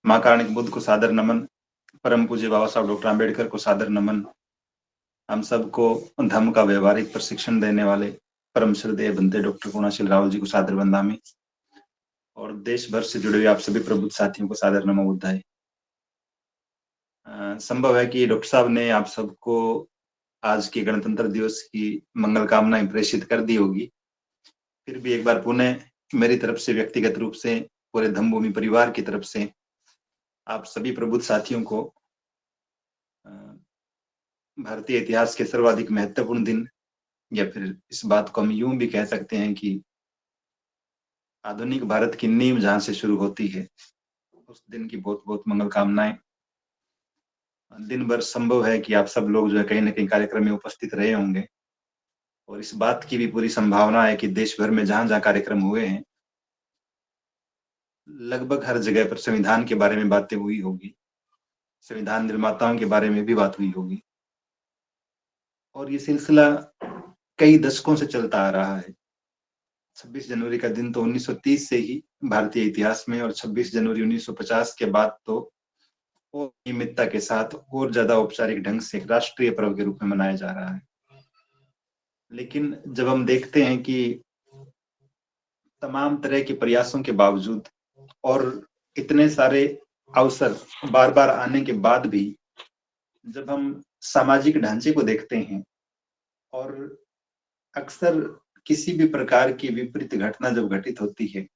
माँ कार्णिक बुद्ध को सादर नमन, परम पूज्य बाबा साहब डॉक्टर आम्बेडकर को सादर नमन, हम सबको धम्म का व्यवहारिक प्रशिक्षण देने वाले परम श्रद्धेय बनते डॉक्टर पूर्णाशील राहुल जी को सादर वंदामि और देश भर से जुड़े हुए आप सभी प्रबुद्ध साथियों को सादर नमो बुद्धाय। संभव है कि डॉक्टर साहब ने आप सबको आज के गणतंत्र दिवस की मंगल कामनाएं प्रेषित कर दी होगी। फिर भी एक बार पुनः मेरी तरफ से व्यक्तिगत रूप से पूरे धम्मभूमि परिवार की तरफ से आप सभी प्रबुद्ध साथियों को भारतीय इतिहास के सर्वाधिक महत्वपूर्ण दिन, या फिर इस बात को हम यूं भी कह सकते हैं कि आधुनिक भारत की नींव जहां से शुरू होती है, उस दिन की बहुत बहुत मंगल कामनाएं। दिन भर संभव है कि आप सब लोग जो है कहीं ना कहीं कार्यक्रम में उपस्थित रहे होंगे, और इस बात की भी पूरी संभावना है कि देश भर में जहां जहां कार्यक्रम हुए हैं, लगभग हर जगह पर संविधान के बारे में बातें हुई होगी, संविधान निर्माताओं के बारे में भी बात हुई होगी, और ये सिलसिला कई दशकों से चलता आ रहा है। 26 जनवरी का दिन तो 1930 से ही भारतीय इतिहास में, और 26 जनवरी 1950 के बाद तो और नियमितता के साथ और ज्यादा औपचारिक ढंग से एक राष्ट्रीय पर्व के रूप में मनाया जा रहा है। लेकिन जब हम देखते हैं कि तमाम तरह के प्रयासों के बावजूद और इतने सारे अवसर बार बार आने के बाद भी जब हम सामाजिक ढांचे को देखते हैं, और अक्सर किसी भी प्रकार की विपरीत घटना जब घटित होती है,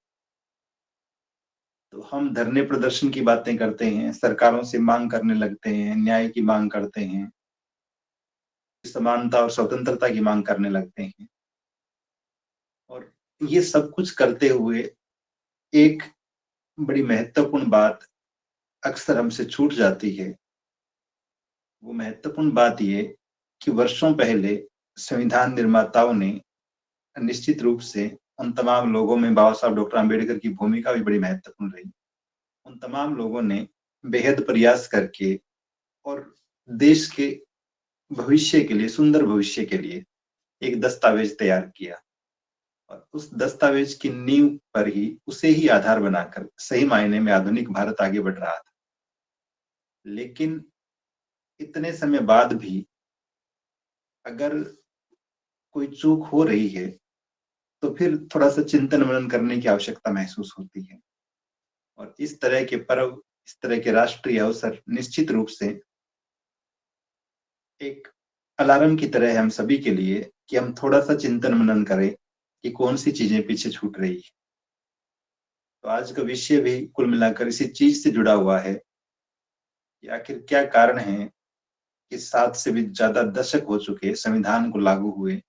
तो हम धरने प्रदर्शन की बातें करते हैं, सरकारों से मांग करने लगते हैं, न्याय की मांग करते हैं, समानता और स्वतंत्रता की मांग करने लगते हैं। और ये सब कुछ करते हुए एक बड़ी महत्वपूर्ण बात अक्सर हमसे छूट जाती है। वो महत्वपूर्ण बात ये कि वर्षों पहले संविधान निर्माताओं ने निश्चित रूप से उन तमाम लोगों में बाबा साहब डॉक्टर आम्बेडकर की भूमिका भी बड़ी महत्वपूर्ण रही। उन तमाम लोगों ने बेहद प्रयास करके और देश के भविष्य के लिए, सुंदर भविष्य के लिए एक दस्तावेज तैयार किया, और उस दस्तावेज की नींव पर ही, उसे ही आधार बनाकर सही मायने में आधुनिक भारत आगे बढ़ रहा था। लेकिन इतने समय बाद भी अगर कोई चूक हो रही है, तो फिर थोड़ा सा चिंतन मनन करने की आवश्यकता महसूस होती है। और इस तरह के पर्व, इस तरह के राष्ट्रीय अवसर निश्चित रूप से एक अलार्म की तरह है हम सभी के लिए, कि हम थोड़ा सा चिंतन मनन करें कि कौन सी चीजें पीछे छूट रही है। तो आज का विषय भी कुल मिलाकर इसी चीज से जुड़ा हुआ है कि आखिर क्या कारण है कि 7 से भी ज्यादा दशक हो चुके संविधान को लागू हुए,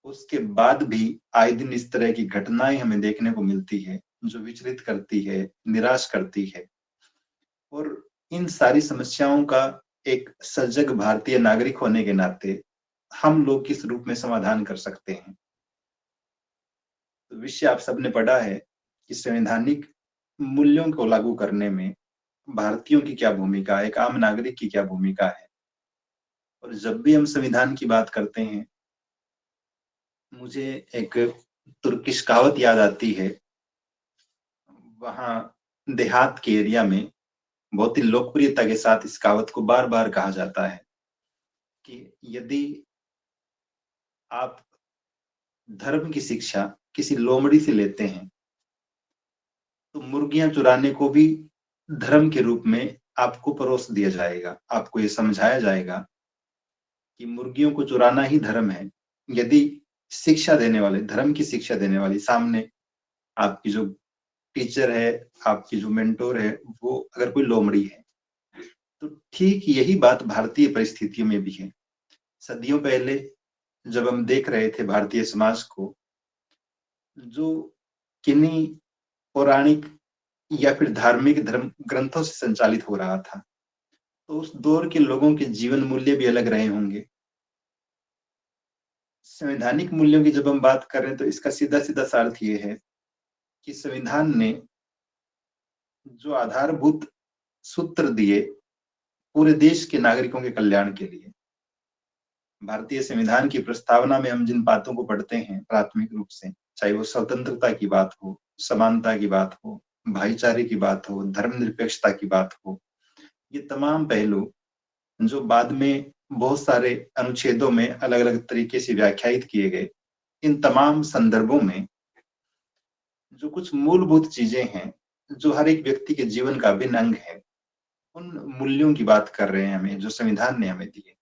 उसके बाद भी आए दिन इस तरह की घटनाएं हमें देखने को मिलती है, जो विचलित करती है, निराश करती है। और इन सारी समस्याओं का एक सजग भारतीय नागरिक होने के नाते हम लोग किस रूप में समाधान कर सकते हैं। तो विषय आप सबने पढ़ा है कि संवैधानिक मूल्यों को लागू करने में भारतीयों की क्या भूमिका है, एक आम नागरिक की क्या भूमिका है। और जब भी हम संविधान की बात करते हैं, मुझे एक तुर्किश कहावत याद आती है। वहां देहात के एरिया में बहुत ही लोकप्रियता के साथ इस कहावत को बार बार कहा जाता है कि यदि आप धर्म की शिक्षा किसी लोमड़ी से लेते हैं, तो मुर्गियां चुराने को भी धर्म के रूप में आपको परोस दिया जाएगा। आपको ये समझाया जाएगा कि मुर्गियों को चुराना ही धर्म है, यदि शिक्षा देने वाले, धर्म की शिक्षा देने वाली सामने आपकी जो टीचर है, आपकी जो मेंटोर है, वो अगर कोई लोमड़ी है। तो ठीक यही बात भारतीय परिस्थितियों में भी है। सदियों पहले जब हम देख रहे थे भारतीय समाज को, जो किन्हीं पौराणिक या फिर धार्मिक धर्म ग्रंथों से संचालित हो रहा था, तो उस दौर के लोगों के जीवन मूल्य भी अलग रहे होंगे। संवैधानिक मूल्यों की जब हम बात कर रहे हैं, तो इसका सीधा सीधा सा अर्थ ये है कि संविधान ने जो आधारभूत सूत्र दिए पूरे देश के नागरिकों के कल्याण के लिए, भारतीय संविधान की प्रस्तावना में हम जिन बातों को पढ़ते हैं प्राथमिक रूप से, चाहे वो स्वतंत्रता की बात हो, समानता की बात हो, भाईचारे की बात हो, धर्मनिरपेक्षता की बात हो, ये तमाम पहलू जो बाद में बहुत सारे अनुच्छेदों में अलग-अलग तरीके से व्याख्यायित किए गए, इन तमाम संदर्भों में जो कुछ मूलभूत चीज़ें हैं, जो हर एक व्यक्ति के जीवन का अभिन्न अंग है, उन मूल्यों की बात कर रहे हैं हमें, जो संविधान ने हमें दिए।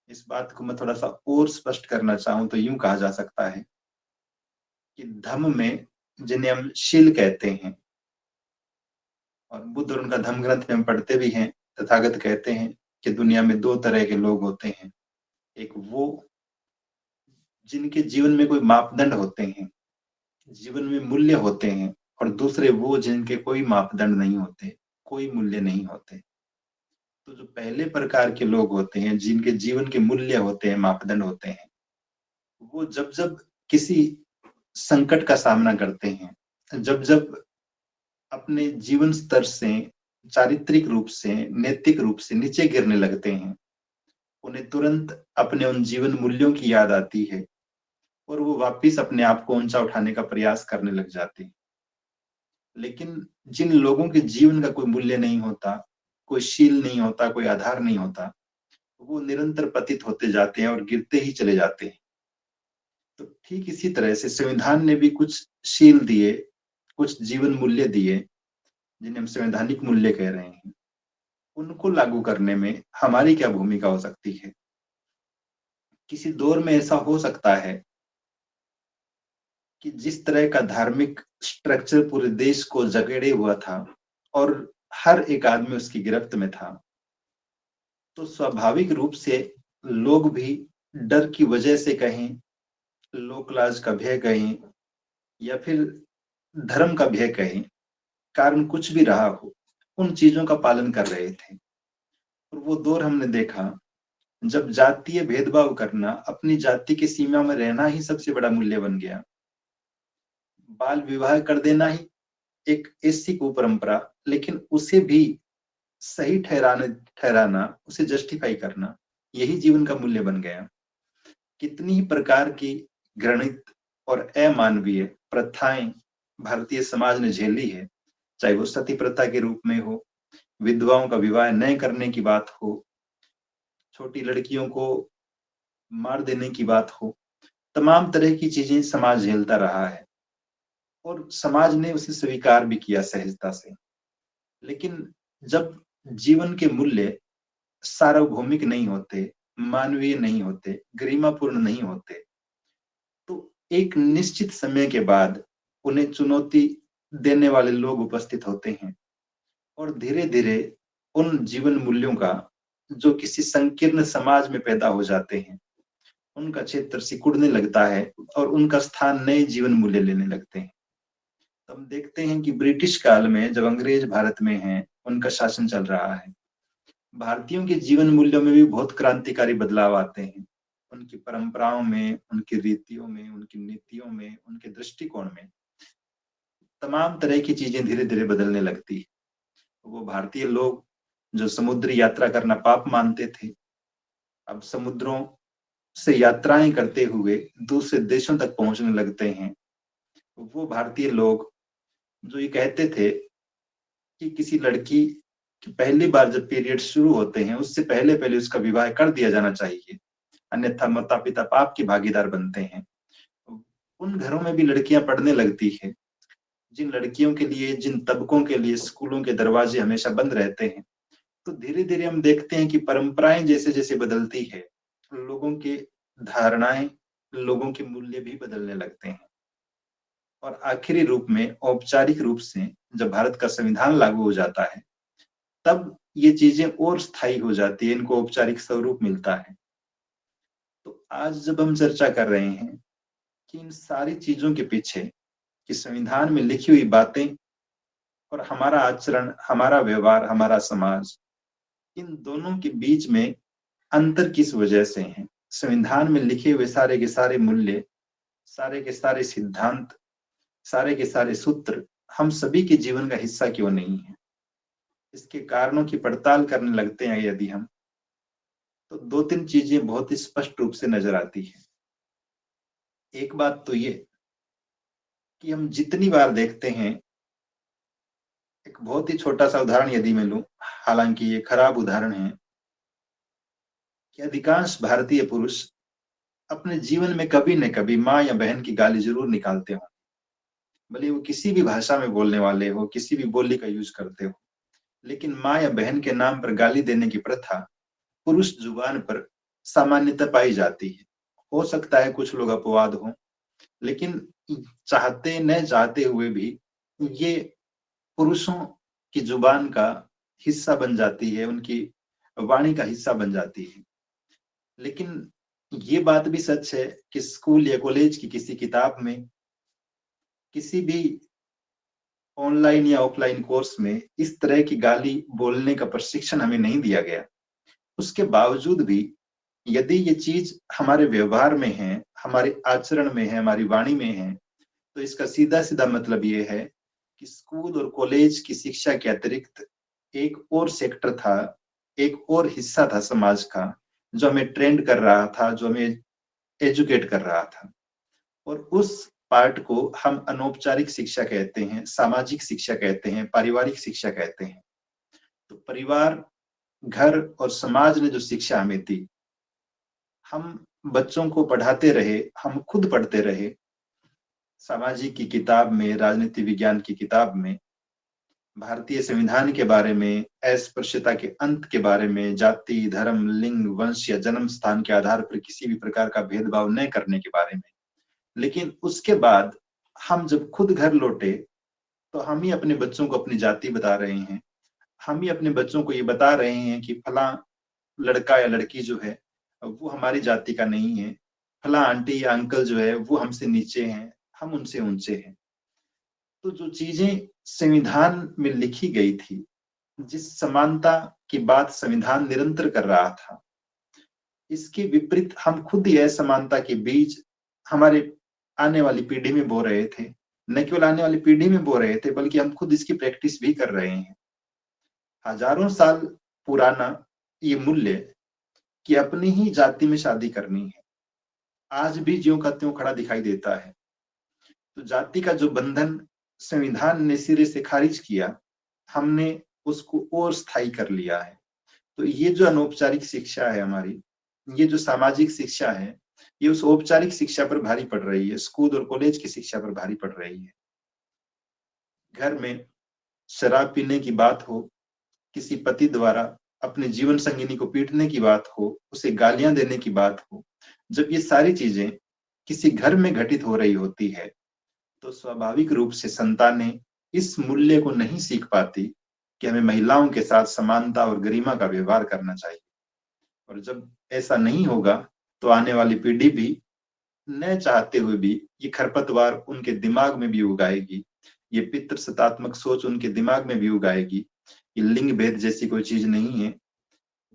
इस बात को मैं थोड़ा-सा और स्पष्ट करना चाहूँ तो यूँ कहा जा सकता है कि धम्म में जिन्हें हम शील कहते हैं और बुद्ध और उनका धम्म ग्रंथ में हम पढ़ते भी हैं, तथागत कहते हैं कि दुनिया में 2 तरह के लोग होते हैं। एक वो जिनके जीवन में कोई मापदंड होते हैं, जीवन में मूल्य होते हैं और दूसरे वो जिनके कोई मापदंड नहीं होते, कोई मूल्य नहीं होते। तो जो पहले प्रकार के लोग होते हैं, जिनके जीवन के मूल्य होते हैं, मापदंड होते हैं, वो जब-जब किसी संकट का सामना करते हैं, जब-जब अपने जीवन स्तर से, चारित्रिक रूप से, नैतिक रूप से नीचे गिरने लगते हैं, उन्हें तुरंत अपने उन जीवन मूल्यों की याद आती है और वो वापिस अपने आप को ऊँचा उठाने का प्रयास करने लग जाते हैं। लेकिन जिन लोगों के जीवन का कोई मूल्य नहीं होता, कोई शील नहीं होता, कोई आधार नहीं होता, वो निरंतर पतित होते जाते हैं और गिरते ही चले जाते हैं। तो ठीक इसी तरह से संविधान ने भी कुछ शील दिए, कुछ जीवन मूल्य दिए, जिन्हें हम संवैधानिक मूल्य कह रहे हैं। उनको लागू करने में हमारी क्या भूमिका हो सकती है? किसी दौर में ऐसा हो सकता है कि जिस तरह का धार्मिक स्ट्रक्चर पूरे देश को जकड़े हुआ था और हर एक आदमी उसकी गिरफ्त में था, तो स्वाभाविक रूप से लोग भी डर की वजह से कहें, लोक-लाज का भय कहें या फिर धर्म का भय कहें, कारण कुछ भी रहा हो, उन चीज़ों का पालन कर रहे थे। और वो दौर हमने देखा, जब जातीय भेदभाव करना, अपनी जाति की सीमा में रहना ही सबसे बड़ा मूल्य बन गया। बाल विवाह कर देना ही एक ऐसी कुपरंपरा, लेकिन उसे भी सही ठहराना, उसे जस्टिफाई करना, यही जीवन का मूल्य बन गया। कितनी ही प्रकार की घृणित और अमानवीय प्रथाएँ भारतीय समाज ने झेली है, चाहे वो सती प्रथा के रूप में हो, विधवाओं का विवाह न करने की बात हो, छोटी लड़कियों को मार देने की बात हो, तमाम तरह की चीज़ें समाज झेलता रहा है और समाज ने उसे स्वीकार भी किया सहजता से। लेकिन जब जीवन के मूल्य सार्वभौमिक नहीं होते, मानवीय नहीं होते, गरिमापूर्ण नहीं होते, तो एक निश्चित समय के बाद उन्हें चुनौती देने वाले लोग उपस्थित होते हैं और धीरे-धीरे उन जीवन मूल्यों का जो किसी संकीर्ण समाज में पैदा हो जाते हैं, उनका क्षेत्र सिकुड़ने लगता है और उनका स्थान नए जीवन मूल्य लेने लगते हैं। तो हम देखते हैं कि ब्रिटिश काल में जब अंग्रेज भारत में हैं, उनका शासन चल रहा है, भारतीयों के जीवन मूल्यों में भी बहुत क्रांतिकारी बदलाव आते हैं। उनकी परंपराओं में, उनकी रीतियों में, उनकी नीतियों में, उनके दृष्टिकोण में, तमाम तरह की चीज़ें धीरे-धीरे बदलने लगती हैं। वो भारतीय लोग जो समुद्री यात्रा करना पाप मानते थे, अब समुद्रों से यात्राएँ करते हुए दूसरे देशों तक पहुँचने लगते हैं। वो भारतीय लोग जो ये कहते थे कि किसी लड़की की पहली बार जब पीरियड्स शुरू होते हैं, उससे पहले-पहले उसका विवाह कर दिया जाना चाहिए, अन्यथा माता-पिता पाप के भागीदार बनते हैं। उन घरों में भी लड़कियाँ पढ़ने लगती हैं, जिन लड़कियों के लिए, जिन तबकों के लिए स्कूलों के दरवाजे हमेशा बंद रहते हैं। तो धीरे-धीरे हम देखते हैं कि परंपराएँ जैसे-जैसे बदलती है, लोगों की धारणाएँ, लोगों के मूल्य भी बदलने लगते हैं। और आखिरी रूप में औपचारिक रूप से जब भारत का संविधान लागू हो जाता है, तब ये चीज़ें और स्थायी हो जाती है, इनको औपचारिक स्वरूप मिलता है। तो आज जब हम चर्चा कर रहे हैं कि इन सारी चीज़ों के पीछे कि संविधान में लिखी हुई बातें और हमारा आचरण, हमारा व्यवहार, हमारा समाज, इन दोनों के बीच में अंतर किस वजह से है? संविधान में लिखे हुए सारे के सारे मूल्य, सारे के सारे सिद्धांत, सारे के सारे सूत्र हम सभी के जीवन का हिस्सा क्यों नहीं है? इसके कारणों की पड़ताल करने लगते हैं यदि हम, तो 2-3 चीज़ें बहुत ही स्पष्ट रूप से नज़र आती हैं। एक बात तो ये कि हम जितनी बार देखते हैं एक बहुत ही छोटा सा उदाहरण यदि मैं लूं, हालांकि ये खराब उदाहरण है, कि अधिकांश भारतीय पुरुष अपने जीवन में कभी न कभी माँ या बहन की गाली जरूर निकालते हो, भले वो किसी भी भाषा में बोलने वाले हो, किसी भी बोली का यूज करते हो, लेकिन माँ या बहन के नाम पर गाली देने की प्रथा पुरुष जुबान पर सामान्यतः पाई जाती है। हो सकता है कुछ लोग अपवाद हो, लेकिन चाहते न चाहते हुए भी ये पुरुषों की जुबान का हिस्सा बन जाती है, उनकी वाणी का हिस्सा बन जाती है। लेकिन ये बात भी सच है कि स्कूल या कॉलेज की किसी किताब में, किसी भी ऑनलाइन या ऑफलाइन कोर्स में इस तरह की गाली बोलने का प्रशिक्षण हमें नहीं दिया गया। उसके बावजूद भी यदि ये चीज हमारे व्यवहार में है, हमारे आचरण में है, हमारी वाणी में है, तो इसका सीधा सीधा मतलब ये है कि स्कूल और कॉलेज की शिक्षा के अतिरिक्त एक और सेक्टर था, एक और हिस्सा था समाज का, जो हमें ट्रेंड कर रहा था, जो हमें एजुकेट कर रहा था। और उस पार्ट को हम अनौपचारिक शिक्षा कहते हैं, सामाजिक शिक्षा कहते हैं, पारिवारिक शिक्षा कहते हैं। तो परिवार, घर और समाज ने जो शिक्षा हमें दी, हम बच्चों को पढ़ाते रहे, हम खुद पढ़ते रहे, सामाजिक की किताब में, राजनीति विज्ञान की किताब में, भारतीय संविधान के बारे में, अस्पृश्यता के अंत के बारे में, जाति, धर्म, लिंग, वंश या जन्म स्थान के आधार पर किसी भी प्रकार का भेदभाव न करने के बारे में। लेकिन उसके बाद हम जब खुद घर लौटे, तो हम ही अपने बच्चों को अपनी जाति बता रहे हैं, हम ही अपने बच्चों को ये बता रहे हैं कि फला लड़का या लड़की जो है वो हमारी जाति का नहीं है, फला आंटी या अंकल जो है वो हमसे नीचे हैं, हम उनसे ऊंचे हैं। तो जो चीजें संविधान में लिखी गई थी, जिस समानता की बात संविधान निरंतर कर रहा था, इसके विपरीत हम खुद ही असमानता के बीच हमारे आने वाली पीढ़ी में बो रहे थे। न केवल आने वाली पीढ़ी में बो रहे थे, बल्कि हम खुद इसकी प्रैक्टिस भी कर रहे हैं। हजारों साल पुराना ये मूल्य कि अपनी ही जाति में शादी करनी है, आज भी ज्यों का त्यों खड़ा दिखाई देता है। तो जाति का जो बंधन संविधान ने सिरे से खारिज किया, हमने उसको और स्थायी कर लिया है। तो ये जो अनौपचारिक शिक्षा है हमारी, ये जो सामाजिक शिक्षा है, ये उस औपचारिक शिक्षा पर भारी पड़ रही है, स्कूल और कॉलेज की शिक्षा पर भारी पड़ रही है। घर में शराब पीने की बात हो, किसी पति द्वारा अपने जीवन संगिनी को पीटने की बात हो, उसे गालियां देने की बात हो, जब ये सारी चीजें किसी घर में घटित हो रही होती है, तो स्वाभाविक रूप से संतानें इस मूल्य को नहीं सीख पाती कि हमें महिलाओं के साथ समानता और गरिमा का व्यवहार करना चाहिए। और जब ऐसा नहीं होगा, तो आने वाली पीढ़ी भी न चाहते हुए भी ये खरपतवार उनके दिमाग में भी उगाएगी, ये पितृसत्तात्मक सोच उनके दिमाग में भी उगाएगी कि लिंग भेद जैसी कोई चीज नहीं है।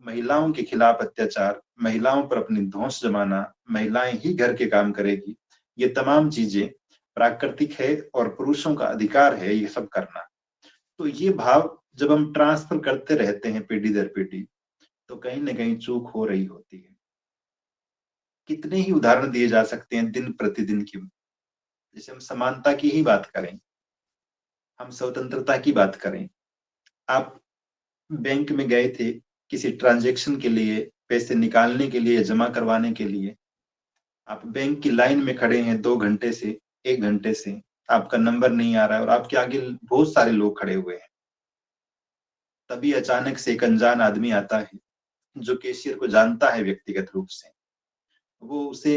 महिलाओं के खिलाफ अत्याचार, महिलाओं पर अपनी धौंस जमाना, महिलाएं ही घर के काम करेगी, ये तमाम चीजें प्राकृतिक है और पुरुषों का अधिकार है ये सब करना। तो ये भाव जब हम ट्रांसफर करते रहते हैं पीढ़ी दर पीढ़ी, तो कहीं ना कहीं चूक हो रही होती है। कितने ही उदाहरण दिए जा सकते हैं दिन प्रतिदिन की। जैसे हम समानता की ही बात करें, हम स्वतंत्रता की बात करें, आप बैंक में गए थे किसी ट्रांजैक्शन के लिए, पैसे निकालने के लिए, जमा करवाने के लिए, आप बैंक की लाइन में खड़े हैं 2 घंटे से, 1 घंटे से, आपका नंबर नहीं आ रहा है और आपके आगे बहुत सारे लोग खड़े हुए हैं। तभी अचानक से एक अनजान आदमी आता है जो कैशियर को जानता है व्यक्तिगत रूप से। वो उसे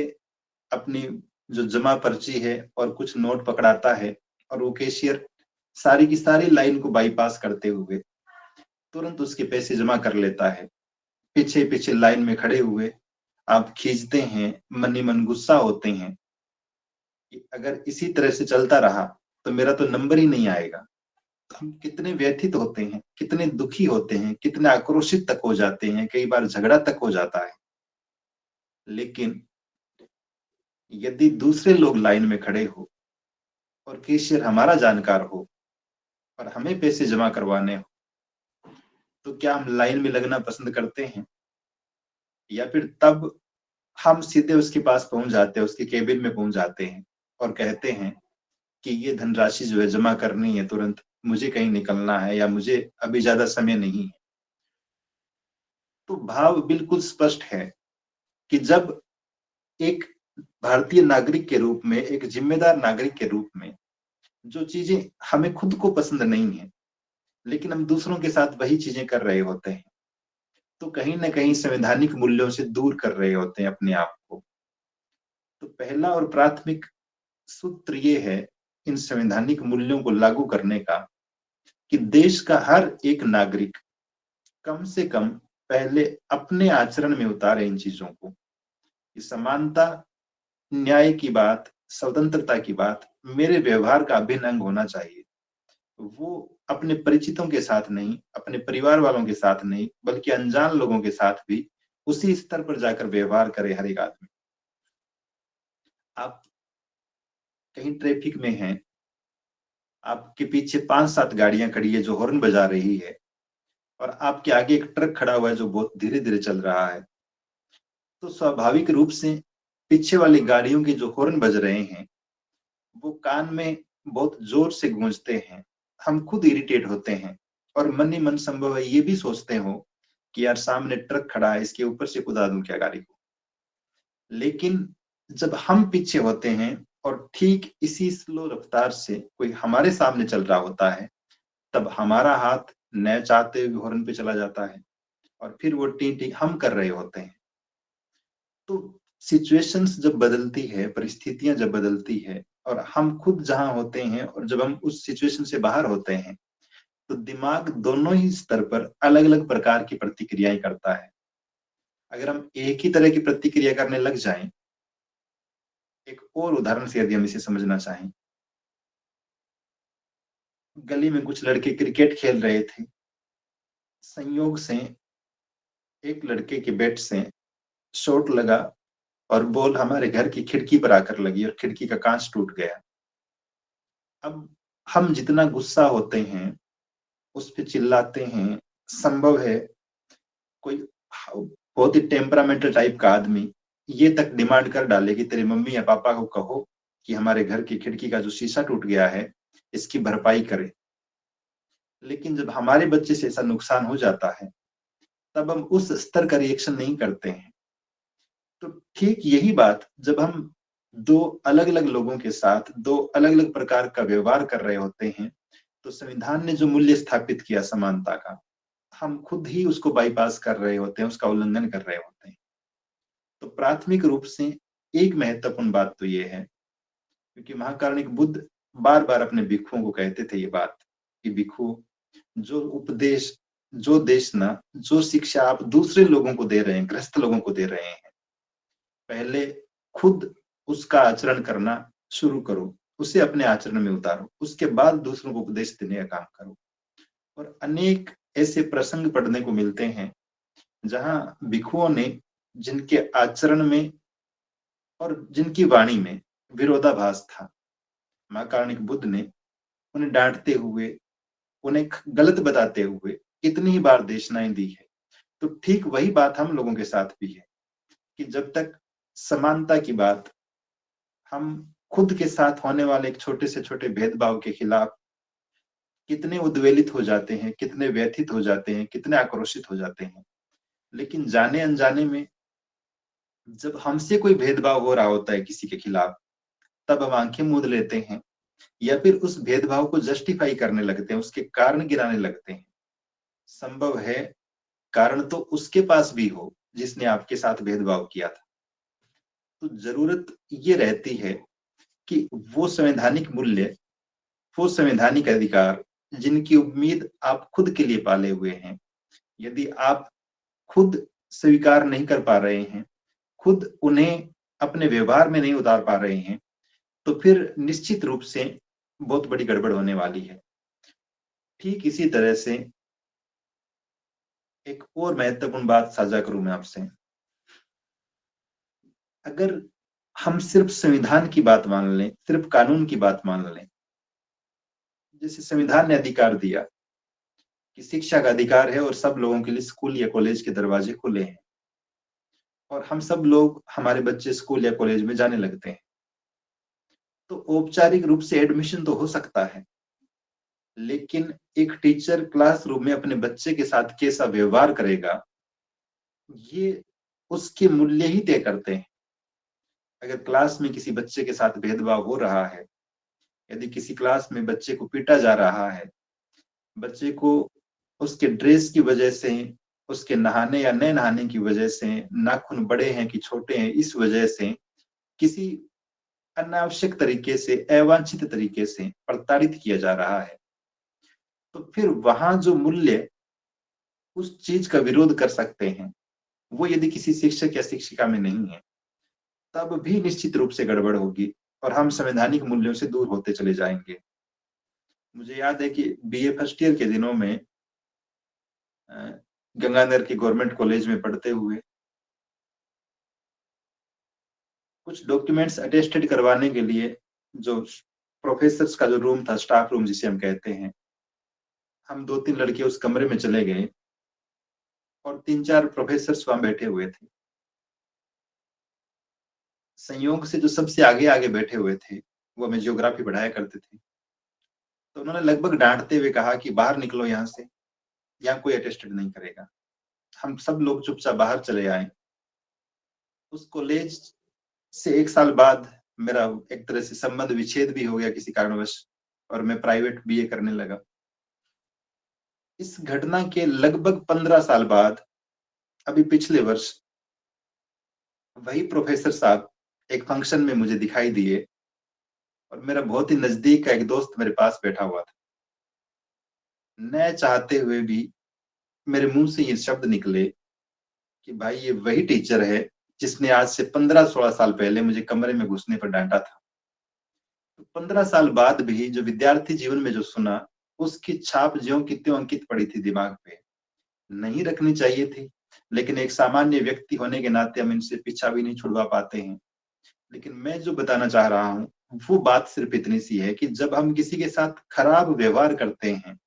अपनी जो जमा पर्ची है और कुछ नोट पकड़ाता है, और वो कैशियर सारी की सारी लाइन को बाईपास करते हुए तुरंत उसके पैसे जमा कर लेता है। पीछे पीछे लाइन में खड़े हुए आप खींचते हैं, मन ही मन गुस्सा होते हैं कि अगर इसी तरह से चलता रहा तो मेरा तो नंबर ही नहीं आएगा। तो हम कितने व्यथित होते हैं, कितने दुखी होते हैं, कितने आक्रोशित तक हो जाते हैं, कई बार झगड़ा तक हो जाता है। लेकिन यदि दूसरे लोग लाइन में खड़े हो और कैशियर हमारा जानकार हो और हमें पैसे जमा करवाने हो, तो क्या हम लाइन में लगना पसंद करते हैं? या फिर तब हम सीधे उसके पास पहुंच जाते हैं, उसके केबिन में पहुंच जाते हैं और कहते हैं कि ये धनराशि जो है जमा करनी है तुरंत, मुझे कहीं निकलना है या मुझे अभी ज्यादा समय नहीं है। तो भाव बिल्कुल स्पष्ट है कि जब एक भारतीय नागरिक के रूप में, एक जिम्मेदार नागरिक के रूप में जो चीजें हमें खुद को पसंद नहीं है, लेकिन हम दूसरों के साथ वही चीजें कर रहे होते हैं, तो कहीं ना कहीं संवैधानिक मूल्यों से दूर कर रहे होते हैं अपने आप को। तो पहला और प्राथमिक सूत्र ये है इन संवैधानिक मूल्यों को लागू करने का कि देश का हर एक नागरिक कम से कम पहले अपने आचरण में उतारे इन चीजों को, कि समानता, न्याय की बात, स्वतंत्रता की बात मेरे व्यवहार का अभिन्न अंग होना चाहिए। वो अपने परिचितों के साथ नहीं, अपने परिवार वालों के साथ नहीं, बल्कि अनजान लोगों के साथ भी उसी स्तर पर जाकर व्यवहार करे हर एक आदमी। आप कहीं ट्रैफिक में हैं, आपके पीछे 5-7 गाड़ियां खड़ी है जो हॉर्न बजा रही है, और आपके आगे एक ट्रक खड़ा हुआ है जो बहुत धीरे धीरे चल रहा है, तो स्वाभाविक रूप से पीछे वाली गाड़ियों के जो हॉर्न बज रहे हैं वो कान में बहुत जोर से गूंजते हैं। हम खुद इरिटेट होते हैं और मन ही मन संभव है ये भी सोचते हो कि यार सामने ट्रक खड़ा है, इसके ऊपर से कुदा दूं क्या गाड़ी को। लेकिन जब हम पीछे होते हैं और ठीक इसी स्लो रफ्तार से कोई हमारे सामने चल रहा होता है, तब हमारा हाथ न चाहते हुए हॉर्न पे चला जाता है और फिर वो टी टी हम कर रहे होते हैं। तो सिचुएशंस जब बदलती है, परिस्थितियां जब बदलती है और हम खुद जहां होते हैं और जब हम उस सिचुएशन से बाहर होते हैं, तो दिमाग दोनों ही स्तर पर अलग अलग प्रकार की प्रतिक्रियाएं करता है। अगर हम एक ही तरह की प्रतिक्रिया करने लग जाएं, एक और उदाहरण से यदि हम इसे समझना चाहें, गली में कुछ लड़के क्रिकेट खेल रहे थे, संयोग से एक लड़के के बैट से शॉट लगा और बॉल हमारे घर की खिड़की पर आकर लगी और खिड़की का कांच टूट गया। अब हम जितना गुस्सा होते हैं, उस पे चिल्लाते हैं, संभव है कोई बहुत ही टेम्परामेंटल टाइप का आदमी ये तक डिमांड कर डाले कि तेरे मम्मी या पापा को कहो कि हमारे घर की खिड़की का जो शीशा टूट गया है इसकी भरपाई करे। लेकिन जब हमारे बच्चे से ऐसा नुकसान हो जाता है, तब हम उस स्तर का रिएक्शन नहीं करते हैं। तो ठीक यही बात जब हम दो अलग अलग लोगों के साथ दो अलग अलग प्रकार का व्यवहार कर रहे होते हैं, तो संविधान ने जो मूल्य स्थापित किया समानता का, हम खुद ही उसको बाईपास कर रहे होते हैं, उसका उल्लंघन कर रहे होते हैं। तो प्राथमिक रूप से एक महत्वपूर्ण बात तो ये है, क्योंकि महाकारुणिक बुद्ध बार बार अपने भिक्षुओं को कहते थे ये बात कि भिक्षु, जो उपदेश, जो देशना, जो शिक्षा आप दूसरे लोगों को दे रहे हैं, ग्रस्त लोगों को दे रहे हैं, पहले खुद उसका आचरण करना शुरू करो, उसे अपने आचरण में उतारो, उसके बाद दूसरों को उपदेश देने का काम करो। और अनेक ऐसे प्रसंग पढ़ने को मिलते हैं जहां भिक्षुओं ने, जिनके आचरण में और जिनकी वाणी में विरोधाभास था, महाकारुणिक बुद्ध ने उन्हें डांटते हुए, उन्हें गलत बताते हुए कितनी ही बार देशनाएं दी है। तो ठीक वही बात हम लोगों के साथ भी है कि जब तक समानता की बात, हम खुद के साथ होने वाले एक छोटे से छोटे भेदभाव के खिलाफ कितने उद्वेलित हो जाते हैं, कितने व्यथित हो जाते हैं, कितने आक्रोशित हो जाते हैं, लेकिन जाने अनजाने में जब हमसे कोई भेदभाव हो रहा होता है किसी के खिलाफ, तब हम आंखें मूंद लेते हैं या फिर उस भेदभाव को जस्टिफाई करने लगते हैं, उसके कारण गिनाने लगते हैं। संभव है कारण तो उसके पास भी हो जिसने आपके साथ भेदभाव किया था। तो जरूरत ये रहती है कि वो संवैधानिक मूल्य, वो संवैधानिक अधिकार जिनकी उम्मीद आप खुद के लिए पाले हुए हैं, यदि आप खुद स्वीकार नहीं कर पा रहे हैं, खुद उन्हें अपने व्यवहार में नहीं उतार पा रहे हैं, तो फिर निश्चित रूप से बहुत बड़ी गड़बड़ होने वाली है। ठीक इसी तरह से एक और महत्वपूर्ण बात साझा करूं मैं आपसे। अगर हम सिर्फ संविधान की बात मान लें, सिर्फ कानून की बात मान लें, जैसे संविधान ने अधिकार दिया कि शिक्षा का अधिकार है और सब लोगों के लिए स्कूल या कॉलेज के दरवाजे खुले हैं और हम सब लोग, हमारे बच्चे स्कूल या कॉलेज में जाने लगते हैं, तो औपचारिक रूप से एडमिशन तो हो सकता है, लेकिन एक टीचर क्लासरूम में अपने बच्चे के साथ कैसा व्यवहार करेगा, ये उसके मूल्य ही तय करते हैं। अगर क्लास में किसी बच्चे के साथ भेदभाव हो रहा है, यदि किसी क्लास में बच्चे को पीटा जा रहा है, बच्चे को उसके ड्रेस की वजह से, उसके नहाने या न नहाने की वजह से, नाखून बड़े हैं कि छोटे हैं, इस वजह से किसी अनावश्यक तरीके से, अवांछित तरीके से प्रताड़ित किया जा रहा है, तो फिर वहां जो मूल्य उस चीज का विरोध कर सकते हैं, वो यदि किसी शिक्षक या शिक्षिका में नहीं है, तब भी निश्चित रूप से गड़बड़ होगी और हम संवैधानिक मूल्यों से दूर होते चले जाएंगे। मुझे याद है कि बीए फर्स्ट ईयर के दिनों में गंगानगर के गवर्नमेंट कॉलेज में पढ़ते हुए कुछ डॉक्यूमेंट्स अटेस्टेड करवाने के लिए जो प्रोफेसर्स का जो रूम था, स्टाफ रूम जिसे हम कहते हैं, हम 2-3 लड़के उस कमरे में चले गए और 3-4 प्रोफेसर्स वहां बैठे हुए थे। संयोग से जो सबसे आगे आगे बैठे हुए थे, वो हमें ज्योग्राफी पढ़ाया करते थे। तो उन्होंने लगभग डांटते हुए कहा कि बाहर निकलो यहाँ से, यहाँ कोई अटेस्टेड नहीं करेगा। हम सब लोग चुपचाप बाहर चले आए। उस कॉलेज से 1 साल बाद मेरा एक तरह से संबंध विच्छेद भी हो गया किसी कारणवश, और मैं प्राइवेट बीए करने लगा। इस घटना के लगभग 15 साल बाद, अभी पिछले वर्ष, वही प्रोफेसर साहब एक फंक्शन में मुझे दिखाई दिए और मेरा बहुत ही नजदीक का एक दोस्त मेरे पास बैठा हुआ था। न चाहते हुए भी मेरे मुंह से ये शब्द निकले कि भाई ये वही टीचर है जिसने आज से 15-16 साल पहले मुझे कमरे में घुसने पर डांटा था। तो 15 साल बाद भी जो विद्यार्थी जीवन में जो सुना, उसकी छाप ज्यों की त्यों अंकित पड़ी थी दिमाग पे। नहीं रखनी चाहिए थी, लेकिन एक सामान्य व्यक्ति होने के नाते हम इनसे पीछा भी नहीं छुड़वा पाते हैं। लेकिन मैं जो बताना चाह रहा हूँ, वो बात सिर्फ इतनी सी है कि जब हम किसी के साथ खराब व्यवहार करते हैं,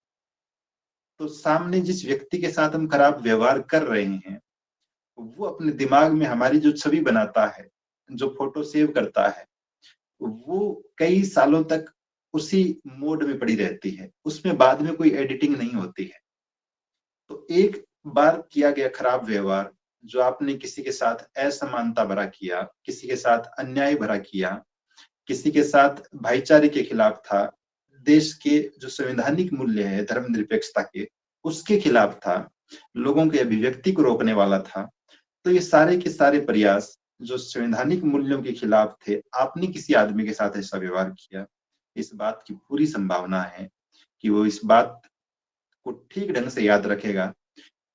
तो सामने जिस व्यक्ति के साथ हम खराब व्यवहार कर रहे हैं, वो अपने दिमाग में हमारी जो छवि बनाता है, जो फोटो सेव करता है, वो कई सालों तक उसी मोड में पड़ी रहती है। उसमें बाद में कोई एडिटिंग नहीं होती है। तो एक बार किया गया खराब व्यवहार, जो आपने किसी के साथ असमानता भरा किया, किसी के साथ अन्याय भरा किया, किसी के साथ भाईचारे के खिलाफ था, देश के जो संवैधानिक मूल्य है धर्मनिरपेक्षता के, उसके खिलाफ था, लोगों के अभिव्यक्ति को रोकने वाला था, तो ये सारे के सारे प्रयास जो संवैधानिक मूल्यों के खिलाफ थे, आपने किसी आदमी के साथ ऐसा व्यवहार किया, इस बात की पूरी संभावना है कि वो इस बात को ठीक ढंग से याद रखेगा।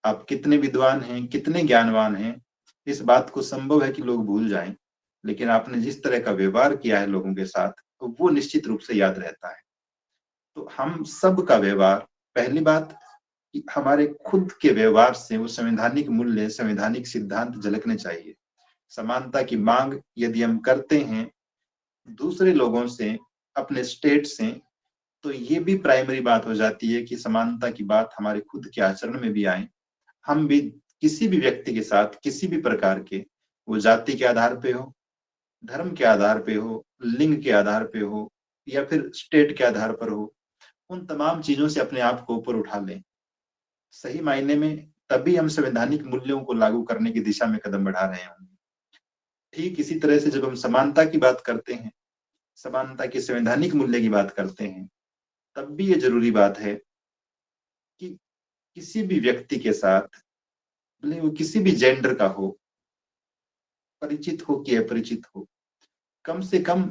आप कितने विद्वान हैं, कितने ज्ञानवान हैं, इस बात को संभव है कि लोग भूल जाएं, लेकिन आपने जिस तरह का व्यवहार किया है लोगों के साथ, तो वो निश्चित रूप से याद रहता है। तो हम सब का व्यवहार, पहली बात कि हमारे खुद के व्यवहार से वो संवैधानिक मूल्य, संवैधानिक सिद्धांत झलकने चाहिए। समानता की मांग यदि हम करते हैं दूसरे लोगों से, अपने स्टेट से, तो ये भी प्राइमरी बात हो जाती है कि समानता की बात हमारे खुद के आचरण में भी आए। हम भी किसी भी व्यक्ति के साथ किसी भी प्रकार के, वो जाति के आधार पे हो, धर्म के आधार पे हो, लिंग के आधार पे हो, या फिर स्टेट के आधार पर हो, उन तमाम चीजों से अपने आप को ऊपर उठा लें। सही मायने में तभी हम संवैधानिक मूल्यों को लागू करने की दिशा में कदम बढ़ा रहे होंगे। ठीक इसी तरह से जब हम समानता की बात करते हैं, समानता के संवैधानिक मूल्य की बात करते हैं, तब भी ये जरूरी बात है कि किसी भी व्यक्ति के साथ, भले वो किसी भी जेंडर का हो, परिचित हो कि अपरिचित हो, कम से कम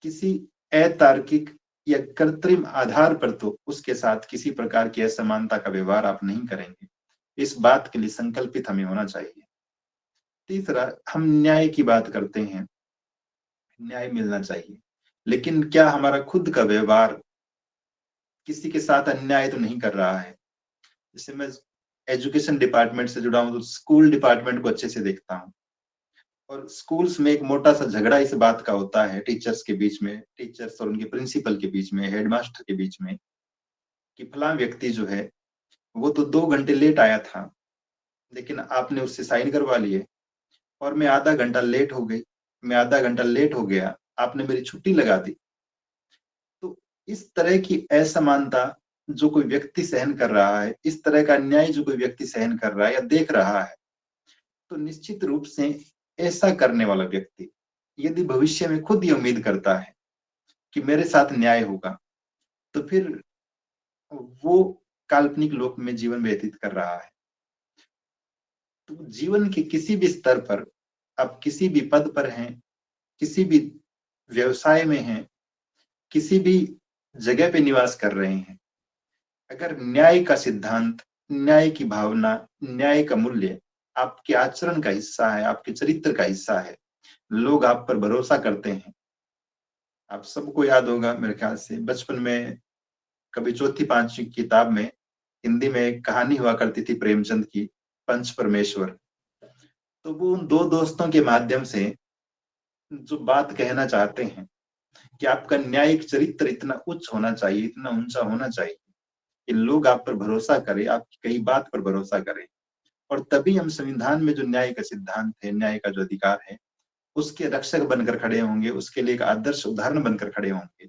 किसी अतार्किक या कृत्रिम आधार पर तो उसके साथ किसी प्रकार की असमानता का व्यवहार आप नहीं करेंगे। इस बात के लिए संकल्पित हमें होना चाहिए। तीसरा, हम न्याय की बात करते हैं, न्याय मिलना चाहिए, लेकिन क्या हमारा खुद का व्यवहार किसी के साथ अन्याय तो नहीं कर रहा है? जैसे मैं एजुकेशन डिपार्टमेंट से जुड़ा हूं, तो स्कूल डिपार्टमेंट को अच्छे से देखता हूँ, और स्कूल्स में एक मोटा सा झगड़ा इस बात का होता है टीचर्स के बीच में, टीचर्स और उनके प्रिंसिपल के बीच में, हेडमास्टर के बीच में, कि फला व्यक्ति जो है वो तो 2 घंटे लेट आया था, लेकिन आपने उससे साइन करवा लिए, और मैं आधा घंटा लेट हो गई, मैं आधा घंटा लेट हो गया, आपने मेरी छुट्टी लगा दी। तो इस तरह की असमानता जो कोई व्यक्ति सहन कर रहा है, इस तरह का अन्याय जो कोई व्यक्ति सहन कर रहा है या देख रहा है, तो निश्चित रूप से ऐसा करने वाला व्यक्ति यदि भविष्य में खुद ये उम्मीद करता है कि मेरे साथ न्याय होगा, तो फिर वो काल्पनिक लोक में जीवन व्यतीत कर रहा है। तो जीवन के किसी भी स्तर पर, आप किसी भी पद पर हैं, किसी भी व्यवसाय में हैं, किसी भी जगह पे निवास कर रहे हैं, अगर न्याय का सिद्धांत, न्याय की भावना, न्याय का मूल्य आपके आचरण का हिस्सा है, आपके चरित्र का हिस्सा है, लोग आप पर भरोसा करते हैं। आप सबको याद होगा मेरे ख्याल से बचपन में कभी चौथी पांचवी किताब में हिंदी में एक कहानी हुआ करती थी प्रेमचंद की, पंच परमेश्वर। तो वो उन दो दोस्तों के माध्यम से जो बात कहना चाहते हैं कि आपका न्यायिक चरित्र इतना उच्च होना चाहिए, इतना ऊंचा होना चाहिए कि लोग आप पर भरोसा करें, आपकी कई बात पर भरोसा करें। और तभी हम संविधान में जो न्याय का सिद्धांत है, न्याय का जो अधिकार है, उसके रक्षक बनकर खड़े होंगे, उसके लिए एक आदर्श उदाहरण बनकर खड़े होंगे।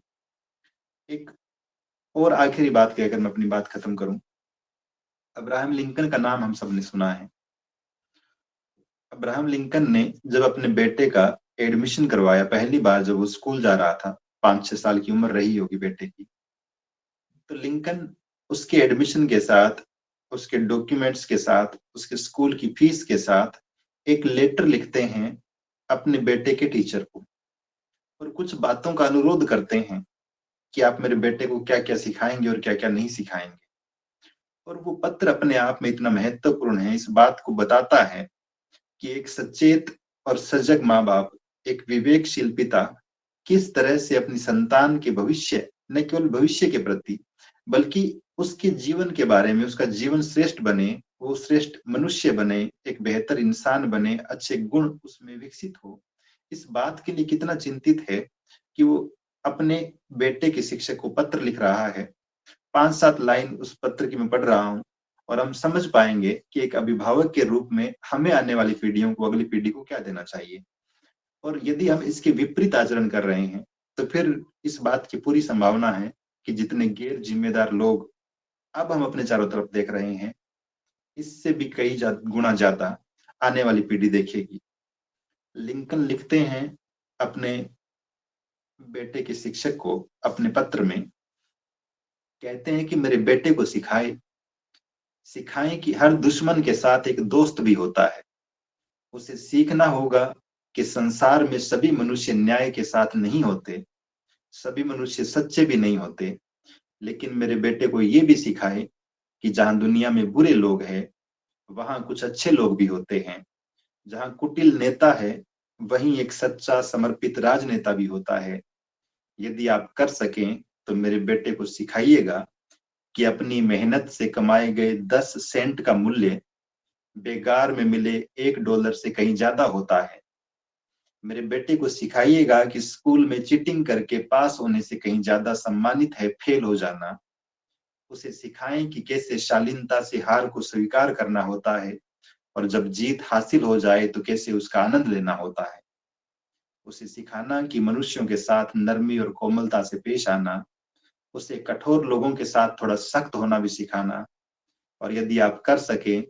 एक और आखिरी बात कहकर मैं अपनी बात खत्म करूं। अब्राहम लिंकन का नाम हम सबने सुना है। अब्राहम लिंकन ने जब अपने बेटे का एडमिशन करवाया पहली बार, जब वो स्कूल जा रहा था, 5-6 साल की उम्र रही होगी बेटे की, तो लिंकन उसके एडमिशन के साथ, उसके डॉक्यूमेंट्स के साथ, उसके स्कूल की फीस के साथ एक लेटर लिखते हैं अपने बेटे के टीचर को और कुछ बातों का अनुरोध करते हैं कि आप मेरे बेटे को क्या क्या सिखाएंगे और क्या क्या नहीं सिखाएंगे। और वो पत्र अपने आप में इतना महत्वपूर्ण है, इस बात को बताता है कि एक सचेत और सजग माँ बाप, एक विवेकशील पिता किस तरह से अपनी संतान के भविष्य, न केवल भविष्य के प्रति बल्कि उसके जीवन के बारे में, उसका जीवन श्रेष्ठ बने, वो श्रेष्ठ मनुष्य बने, एक बेहतर इंसान बने, अच्छे गुण उसमें विकसित हो, इस बात के लिए कितना चिंतित है कि वो अपने बेटे के शिक्षक को पत्र लिख रहा है। 5-7 लाइन उस पत्र की मैं पढ़ रहा हूँ और हम समझ पाएंगे कि एक अभिभावक के रूप में हमें आने वाली पीढ़ियों को, अगली पीढ़ी को क्या देना चाहिए। और यदि हम इसके विपरीत आचरण कर रहे हैं, तो फिर इस बात की पूरी संभावना है कि जितने गैर जिम्मेदार लोग अब हम अपने चारों तरफ देख रहे हैं, इससे भी कई गुना ज्यादा आने वाली पीढ़ी देखेगी। लिंकन लिखते हैं अपने बेटे के शिक्षक को अपने पत्र में, कहते हैं कि मेरे बेटे को सिखाएं कि हर दुश्मन के साथ एक दोस्त भी होता है। उसे सीखना होगा कि संसार में सभी मनुष्य न्याय के साथ नहीं होते, सभी मनुष्य सच्चे भी नहीं होते, लेकिन मेरे बेटे को ये भी सिखाए कि जहां दुनिया में बुरे लोग हैं, वहां कुछ अच्छे लोग भी होते हैं। जहां कुटिल नेता है, वहीं एक सच्चा समर्पित राजनेता भी होता है। यदि आप कर सकें तो मेरे बेटे को सिखाइएगा कि अपनी मेहनत से कमाए गए 10 सेंट का मूल्य बेकार में मिले $1 से कहीं ज्यादा होता है। मेरे बेटे को सिखाइएगा कि स्कूल में चीटिंग करके पास होने से कहीं ज्यादा सम्मानित है फेल हो जाना। उसे सिखाएं कि कैसे शालीनता से हार को स्वीकार करना होता है और जब जीत हासिल हो जाए तो कैसे उसका आनंद लेना होता है। उसे सिखाना कि मनुष्यों के साथ नरमी और कोमलता से पेश आना, उसे कठोर लोगों के साथ थोड़ा सख्त होना भी सिखाना। और यदि आप कर सके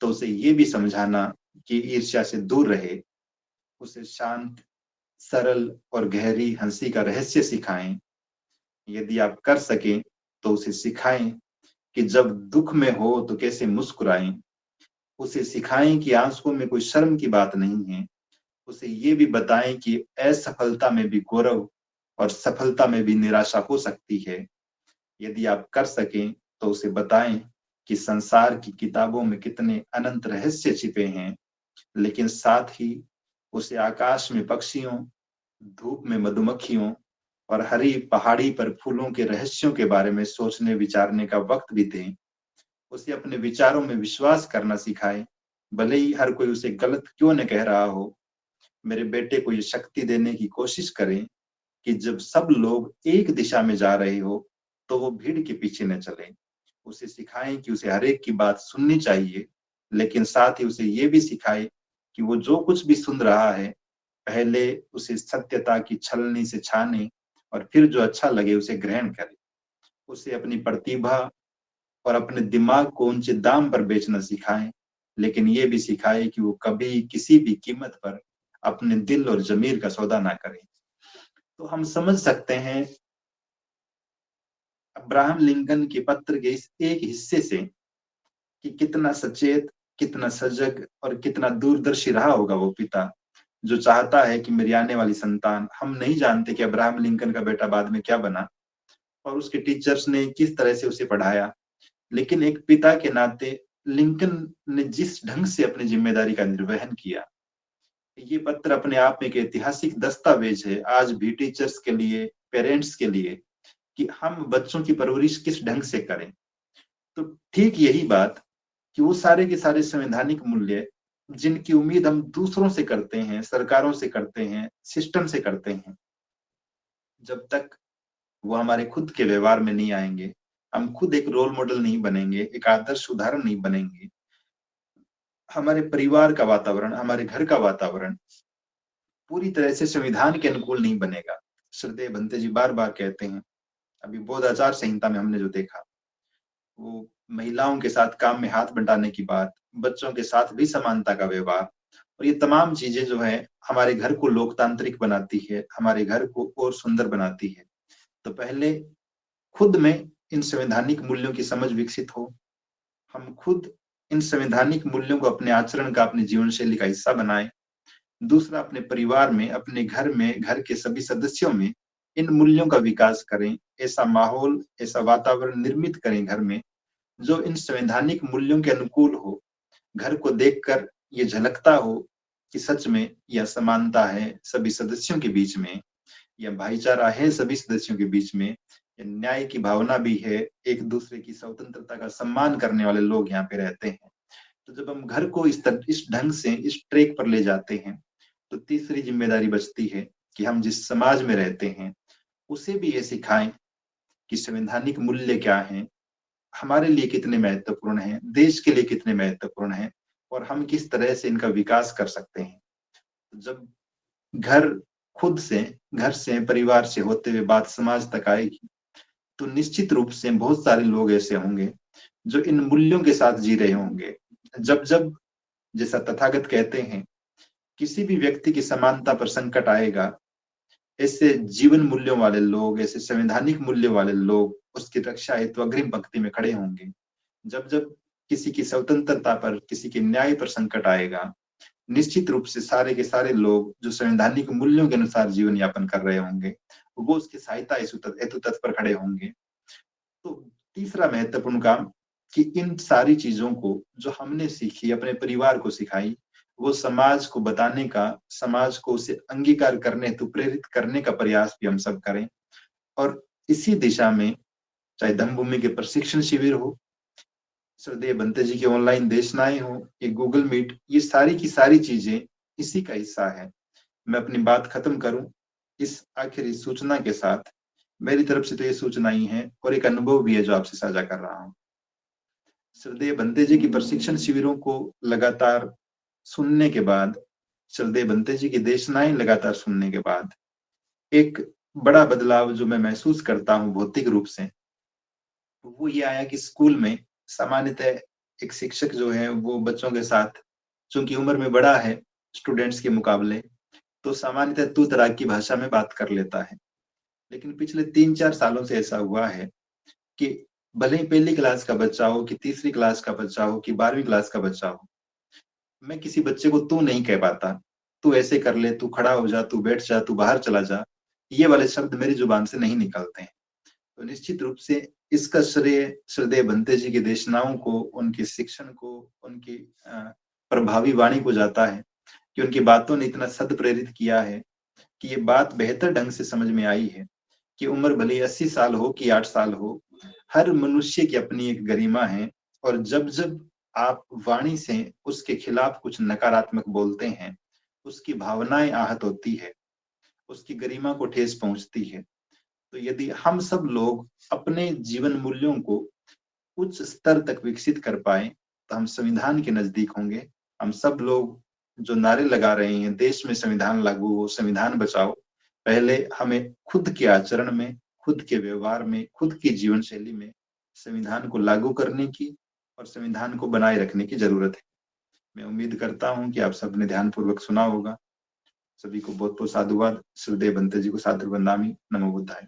तो उसे ये भी समझाना कि ईर्ष्या से दूर रहे। उसे शांत, सरल और गहरी हंसी का रहस्य सिखाएं। यदि आप कर सकें तो उसे सिखाएं कि जब दुख में हो तो कैसे मुस्कुराएं। उसे सिखाएं कि आंसुओं में कोई शर्म की बात नहीं है। उसे ये भी बताएं कि असफलता में भी गौरव और सफलता में भी निराशा हो सकती है। यदि आप कर सकें तो उसे बताएं कि संसार की किताबों में कितने अनंत रहस्य छिपे हैं, लेकिन साथ ही उसे आकाश में पक्षियों, धूप में मधुमक्खियों और हरी पहाड़ी पर फूलों के रहस्यों के बारे में सोचने विचारने का वक्त भी दें। उसे अपने विचारों में विश्वास करना सिखाए, भले ही हर कोई उसे गलत क्यों न कह रहा हो। मेरे बेटे को ये शक्ति देने की कोशिश करें कि जब सब लोग एक दिशा में जा रहे हो तो वो भीड़ के पीछे न चले। उसे सिखाएं कि उसे हर एक की बात सुननी चाहिए, लेकिन साथ ही उसे ये भी सिखाए कि वो जो कुछ भी सुन रहा है, पहले उसे सत्यता की छलनी से छाने और फिर जो अच्छा लगे उसे ग्रहण करे। उसे अपनी प्रतिभा और अपने दिमाग को ऊंचे दाम पर बेचना सिखाएं, लेकिन ये भी सिखाए कि वो कभी किसी भी कीमत पर अपने दिल और जमीर का सौदा ना करे। तो हम समझ सकते हैं अब्राहम लिंकन के पत्र के इस एक हिस्से से कि कितना सचेत, कितना सजग और कितना दूरदर्शी रहा होगा वो पिता, जो चाहता है कि मेरी आने वाली संतान, हम नहीं जानते कि अब्राहम लिंकन का बेटा बाद में क्या बना और उसके टीचर्स ने किस तरह से उसे पढ़ाया, लेकिन एक पिता के नाते लिंकन ने जिस ढंग से अपनी जिम्मेदारी का निर्वहन किया, ये पत्र अपने आप में एक ऐतिहासिक दस्तावेज है आज भी टीचर्स के लिए, पेरेंट्स के लिए, कि हम बच्चों की परवरिश किस ढंग से करें। तो ठीक यही बात कि वो सारे के सारे संवैधानिक मूल्य जिनकी उम्मीद हम दूसरों से करते हैं, सरकारों से करते हैं, सिस्टम से करते हैं, जब तक वो हमारे खुद के व्यवहार में नहीं आएंगे, हम खुद एक रोल मॉडल नहीं बनेंगे, एक आदर्श उदाहरण नहीं बनेंगे, हमारे परिवार का वातावरण, हमारे घर का वातावरण पूरी तरह से संविधान के अनुकूल नहीं बनेगा। श्रद्धेय भंते जी बार बार कहते हैं, अभी बोध आचार संहिता में हमने जो देखा, वो महिलाओं के साथ काम में हाथ बंटाने की बात, बच्चों के साथ भी समानता का व्यवहार, और ये तमाम चीजें जो है हमारे घर को लोकतांत्रिक बनाती है, हमारे घर को और सुंदर बनाती है। तो पहले खुद में इन संवैधानिक मूल्यों की समझ विकसित हो, हम खुद इन संवैधानिक मूल्यों को अपने आचरण का, अपनी जीवन शैली का हिस्सा बनाएं। दूसरा, अपने परिवार में, अपने घर में, घर के सभी सदस्यों में इन मूल्यों का विकास करें, ऐसा माहौल, ऐसा वातावरण निर्मित करें घर में जो इन संवैधानिक मूल्यों के अनुकूल हो। घर को देखकर ये झलकता हो कि सच में यह समानता है सभी सदस्यों के बीच में, यह भाईचारा है सभी सदस्यों के बीच में, यह न्याय की भावना भी है, एक दूसरे की स्वतंत्रता का सम्मान करने वाले लोग यहाँ पे रहते हैं। तो जब हम घर को इस ढंग से, इस ट्रैक पर ले जाते हैं, तो तीसरी जिम्मेदारी बचती है कि हम जिस समाज में रहते हैं उसे भी ये सिखाएं कि संवैधानिक मूल्य क्या हैं, हमारे लिए कितने महत्वपूर्ण हैं, देश के लिए कितने महत्वपूर्ण हैं, और हम किस तरह से इनका विकास कर सकते हैं। जब घर खुद से, घर से, परिवार से होते हुए बात समाज तक आएगी, तो निश्चित रूप से बहुत सारे लोग ऐसे होंगे जो इन मूल्यों के साथ जी रहे होंगे। जब जब, जैसा तथागत कहते हैं, किसी भी व्यक्ति की समानता पर संकट आएगा, ऐसे जीवन मूल्यों वाले लोग, ऐसे संवैधानिक मूल्यों वाले लोग उसकी रक्षा हेतु अग्रिम पंक्ति में खड़े होंगे। जब जब किसी की स्वतंत्रता पर, किसी के न्याय पर संकट आएगा, निश्चित रूप से सारे के सारे लोग जो संवैधानिक मूल्यों के अनुसार जीवन यापन कर रहे होंगे, वो उसकी सहायता हेतु तत्पर खड़े होंगे। तो तीसरा महत्वपूर्ण काम कि इन सारी चीजों को जो हमने सीखी, अपने परिवार को सिखाई, वो समाज को बताने का, समाज को उसे अंगीकार करने हेतु प्रेरित करने का प्रयास भी हम सब करें। और इसी दिशा में चाहे धम्मभूमि के प्रशिक्षण शिविर हो, श्रद्धेय बंते जी की ऑनलाइन देशनाएं हो, ये गूगल मीट, ये सारी की सारी चीजें इसी का हिस्सा है। मैं अपनी बात खत्म करूं इस आखिरी सूचना के साथ। मेरी तरफ से तो ये सूचना ही है और एक अनुभव भी है जो आपसे साझा कर रहा हूँ। श्रद्धेय बंते जी की प्रशिक्षण शिविरों को लगातार सुनने के बाद, श्रद्धेय बंते जी की देशनाएं लगातार सुनने के बाद, एक बड़ा बदलाव जो मैं महसूस करता हूँ भौतिक रूप से, वो ये आया कि स्कूल में सामान्यतः एक शिक्षक जो है वो बच्चों के साथ, चूंकि उम्र में बड़ा है स्टूडेंट्स के मुकाबले, तो सामान्यतः तू तड़ाक की भाषा में बात कर लेता है। लेकिन पिछले 3-4 सालों से ऐसा हुआ है कि भले ही पहली क्लास का बच्चा हो, कि तीसरी क्लास का बच्चा हो, कि 12वीं क्लास का बच्चा हो, मैं किसी बच्चे को तू नहीं कह पाता। तू ऐसे कर ले, तू खड़ा हो जा, तू बैठ जा, तू बाहर चला जा, ये वाले शब्द मेरी जुबान से नहीं निकलते हैं। तो निश्चित रूप से इसका श्रेय श्रद्धेय बंते जी की देशनाओं को, उनके शिक्षण को, उनकी प्रभावी वाणी को जाता है कि उनकी बातों ने इतना सद प्रेरित किया है कि ये बात बेहतर ढंग से समझ में आई है कि उम्र भले 80 साल हो कि 8 साल हो, हर मनुष्य की अपनी एक गरिमा है। और जब जब आप वाणी से उसके खिलाफ कुछ नकारात्मक बोलते हैं, उसकी भावनाएं आहत होती है, उसकी गरिमा को ठेस पहुंचती है। तो यदि हम सब लोग अपने जीवन मूल्यों को उच्च स्तर तक विकसित कर पाए, तो हम संविधान के नजदीक होंगे। हम सब लोग जो नारे लगा रहे हैं, देश में संविधान लागू हो, संविधान बचाओ, पहले हमें खुद के आचरण में, खुद के व्यवहार में, खुद की जीवन शैली में संविधान को लागू करने की और संविधान को बनाए रखने की जरूरत है। मैं उम्मीद करता हूँ कि आप सबने ध्यानपूर्वक सुना होगा। सभी को बहुत बहुत साधुवाद। श्रद्धेय बंते जी को सादर वंदामि। नमो बुद्धाय।